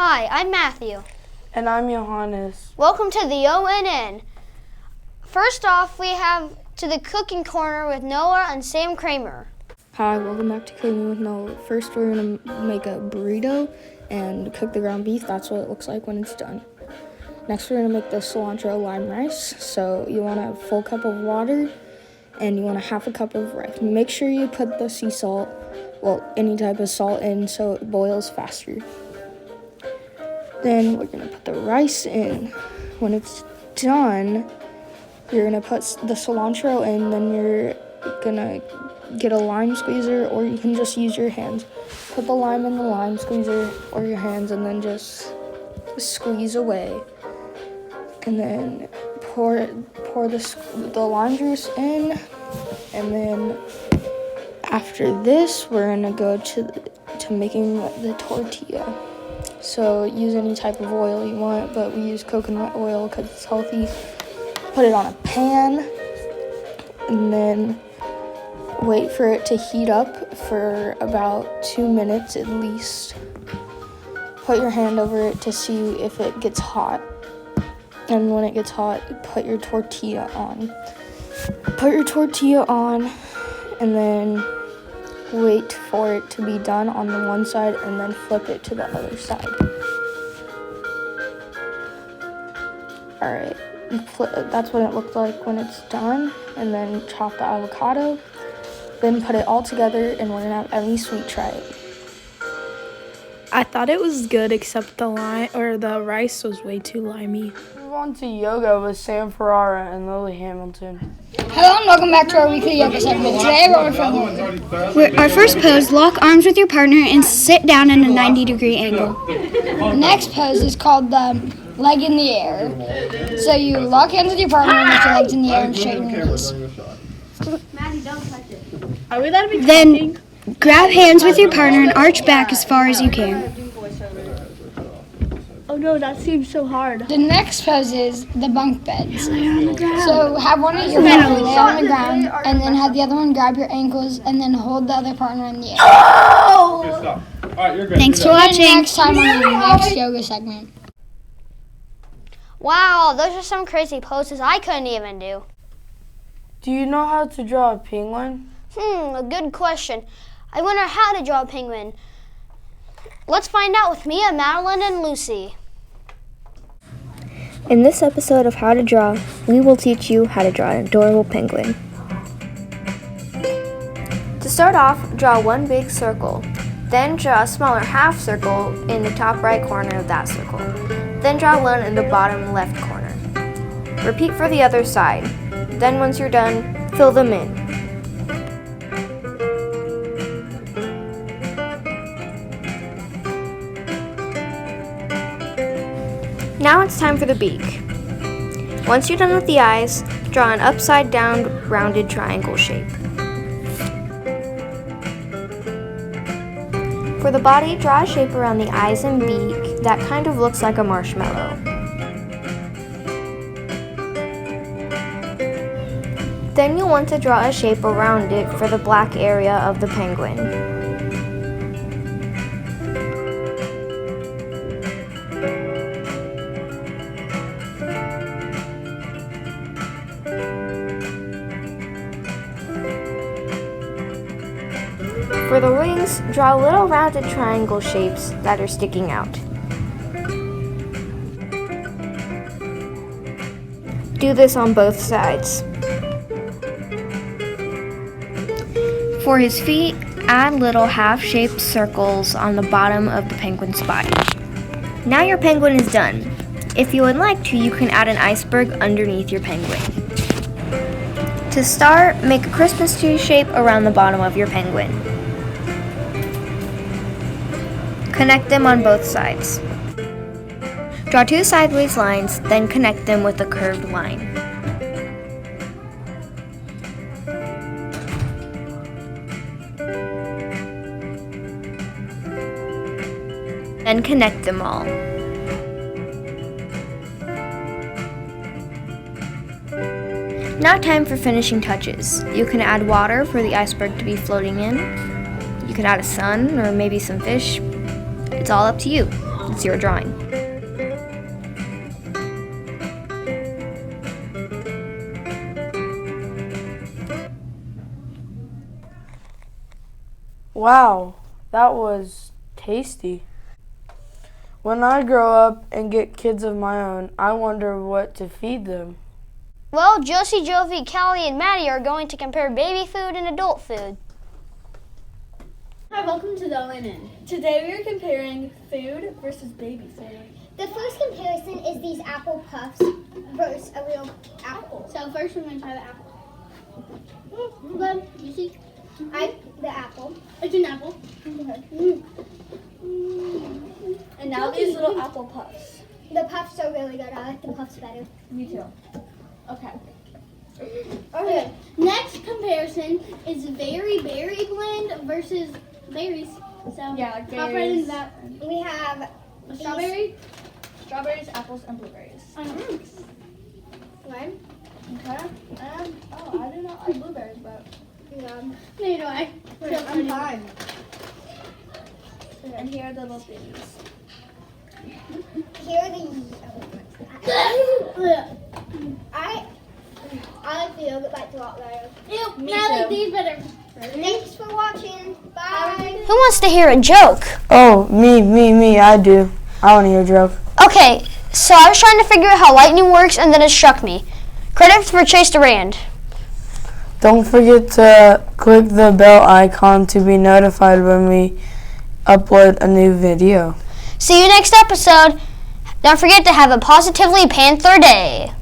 Hi, I'm Matthew. And I'm Johannes. Welcome to the ONN. First off, we have to the cooking corner with Noah and Sam Kramer. Hi, welcome back to Cooking with Noah. First, we're going to make a burrito and cook the ground beef. That's what it looks like when it's done. Next, we're going to make the cilantro lime rice. So you want a full cup of water and you want a half a cup of rice. Make sure you put the sea salt, any type of salt in so it boils faster. Then we're going to put the rice in. When it's done, you're going to put the cilantro in, then you're going to get a lime squeezer, or you can just use your hands. Put the lime in the lime squeezer or your hands and then just squeeze away. And then pour the lime juice in, and then after this we're going to go to making the tortilla. So use any type of oil you want, but we use coconut oil because it's healthy. Put it on a pan and then wait for it to heat up for about 2 minutes at least. Put your hand over it to see if it gets hot. And when it gets hot, put your tortilla on. Put your tortilla on and then wait for it to be done on the one side and then flip it to the other side. Alright, that's what it looks like when it's done. And then chop the avocado. Then put it all together and we're gonna have Emmy Sweet try it. I thought it was good, except the rice was way too limey. Move on to yoga with Sam Ferrara and Lily Hamilton. Hello and welcome back to our weekly yoga segment. Today we're from our first pose, lock arms with your partner and sit down in a 90-degree angle. The next pose is called the leg in the air. So you lock hands with your partner and lift your legs in the air and straighten your knees. Are we allowed to be Then grab hands with your partner and arch back as far as you can. Oh no, that seems so hard. The next pose is the bunk beds. So have one of your partner lay on the ground and then have the other one grab your ankles and then hold the other partner in the air. Oh! Thanks for watching. Next time on the next yoga segment. Wow, those are some crazy poses I couldn't even do. Do you know how to draw a penguin? A good question. I wonder how to draw a penguin. Let's find out with Mia, Madeline, and Lucy. In this episode of How to Draw, we will teach you how to draw an adorable penguin. To start off, draw one big circle. Then draw a smaller half circle in the top right corner of that circle. Then draw one in the bottom left corner. Repeat for the other side. Then once you're done, fill them in. Now it's time for the beak. Once you're done with the eyes, draw an upside down rounded triangle shape. For the body, draw a shape around the eyes and beak that kind of looks like a marshmallow. Then you'll want to draw a shape around it for the black area of the penguin. For the wings, draw little rounded triangle shapes that are sticking out. Do this on both sides. For his feet, add little half-shaped circles on the bottom of the penguin's body. Now your penguin is done. If you would like to, you can add an iceberg underneath your penguin. To start, make a Christmas tree shape around the bottom of your penguin. Connect them on both sides. Draw two sideways lines, then connect them with a curved line. Then connect them all. Now time for finishing touches. You can add water for the iceberg to be floating in. You can add a sun or maybe some fish. It's all up to you. It's your drawing. Wow, that was tasty. When I grow up and get kids of my own, I wonder what to feed them. Well, Josie, Jovi, Callie, and Maddie are going to compare baby food and adult food. Hi, welcome to the ONN. Today we are comparing food versus baby food. The first comparison is these apple puffs versus a real apple. So first we're going to try the apple. Good. You see? The apple. It's an apple. Mm. And now these little apple puffs. The puffs are really good. I like the puffs better. Me too. Okay. Okay. Next comparison is berry blend versus berries. So Yeah, like hop right berries. into that. We have Strawberries, apples, and blueberries. one. Okay. I do not like blueberries, but neither do I. I'm fine. And here are the little things. Here are I like the yogurt bites a lot better. Ew, Me I like too. these better. Thanks for watching. Bye. Who wants to hear a joke? Oh, me, I do. I want to hear a joke. Okay, so I was trying to figure out how lightning works and then it struck me. Credits for Chase Durand. Don't forget to click the bell icon to be notified when we upload a new video. See you next episode. Don't forget to have a positively Panther day.